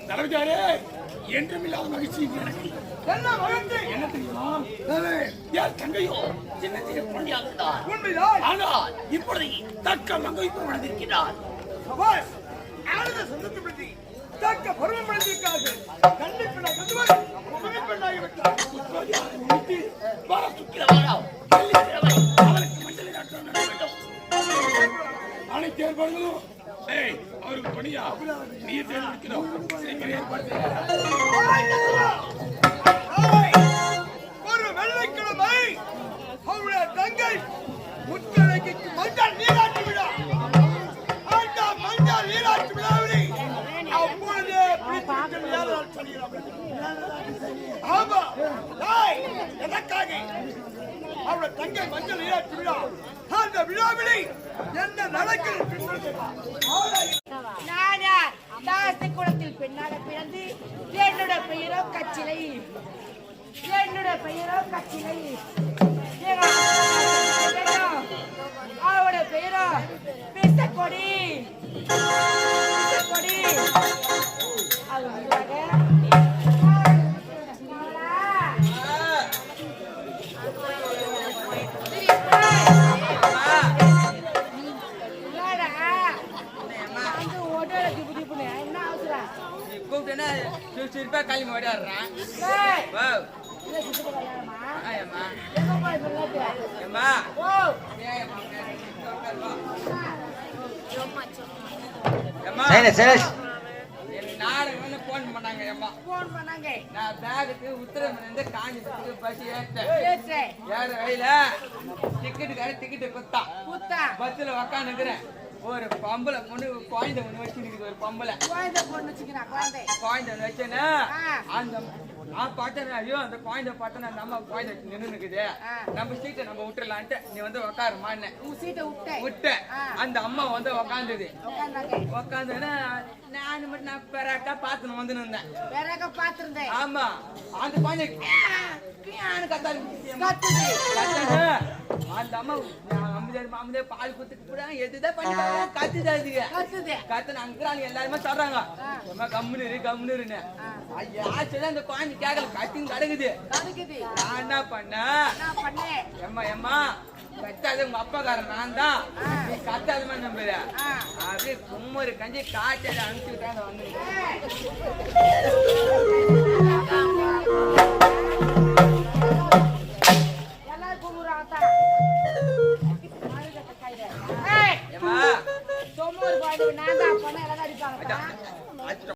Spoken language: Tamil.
நடந்தாரே என்றும் இல்லாத மகிழ்ச்சி எனக்கு. என்ன மகிழ்ச்சி? என்ன தெரியுமா? யார் தங்கையோ சின்னத்திலே குழந்தையாகிறார். உண்மைதான். ஆனால் இப்பொழுது தக்க மங்கை மணந்திருக்கிறார். சபாஷ். ஆனந்த சந்தோஷப்படுத்தி தக்க பருவம் அடைந்திருக்கிறார்கள். கண்டிப்பாக கண்டுவார். பெண்ணாகிவிட்டார். வர சுக்கிரவாரா அவளுக்கு மஞ்சள் நாட்டம் நட வேண்டும். அனைத்து ஏற்பாடுகளும் அவருக்கு பணியா நீ தேர்ந்தெடுக்கிறோம். சீக்கிரம் ஏற்பாடு ஒரு வெள்ளைக்கிழமை அவருடைய தங்கை முத்தலைக்கு மஞ்சள் நீராட்டு விழா. அந்த மஞ்சள் நீராட்டு விழாவிலே அப்பொழுதே பிடித்திருக்கும் யாரால் சொல்கிறார்கள்? ஆமா, எதற்காக அவருடைய தங்கை மஞ்சள் நீராட்டு விழா? அந்த விழாவிலே என்ன நடக்கிறது? குளத்தில் பெண்ணாக பிறந்து என்னோட பெயரோ கச்சிலை. என்னோட பெயரோ கச்சிலை. அவரோட பெயரோ பிசக்கொடி. பிசக்கொடி. காலி ஓடிடுறான். நாடகம் போன் பண்ணாங்க. நான் பேகுக்கு உத்தரமிருந்து காஞ்சிபுரத்துக்கு பஸ் ஏற்றேன். ஏற வழியில டிக்கெட்டு குத்தா பஸ்ல உக்காந்துக்கிறேன். ஒரு பொம்பளை பொண்ணு குழந்தை ஒண்ணு வச்சுருக்குது. ஒரு பொம்பளை குழந்தை வச்சேன்னா அந்த நான் பார்த்தேன். ஐயோ அந்த குழந்தை பார்த்தேன். அந்த அம்மா குழந்தை நின்று இருக்குது. நம்ம சீட்டை நம்ம விட்டுறலான்ட்டு நீ வந்து உக்காருமான்னு விட்டேன். அந்த அம்மா வந்து உக்காந்துது. உக்காந்துன்னா நான் மட்டும் நான் பெறாக்கா பாத்துன்னு வந்து இருந்தேன். ஆமா அந்த குழந்தை அந்த அம்மா மாமதே பால் குத்துக்கு எதுதான் பண்ணி கத்துதாதுங்க. கத்து அங்க எல்லாருமே சொல்றாங்க கம்முன்னு. ஆச்சுதான் அந்த குழந்தை கேட்கல கத்தின்னு கிடக்குது. நான் என்ன பண்ணேன்? எம்மா கத்தாது உங்க அப்பாக்காரன் நான் தான். நீ கத்தாத மாதிரி நம்புற. அப்படியே கும்மரு கஞ்சி காய்ச்சல் அனுப்பிச்சுட்டாங்க. வந்து